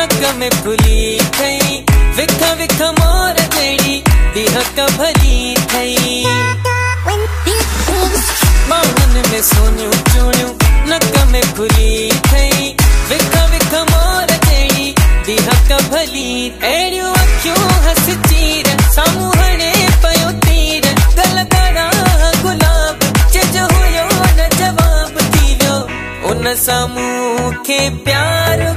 नक में फुली थई विख विख मोर जड़ी दिहक भरी थई बाहुन में सोनियूं चूड़ियूं नक में फुली थई विख विख मोर जड़ी दिहक भली अड़ियूं अखियूं हस चीर सामूं हणे पयो तीर गल गड़ा गुलाब चज हुयो न जवाब थी वियो उन सां मूंखे प्यार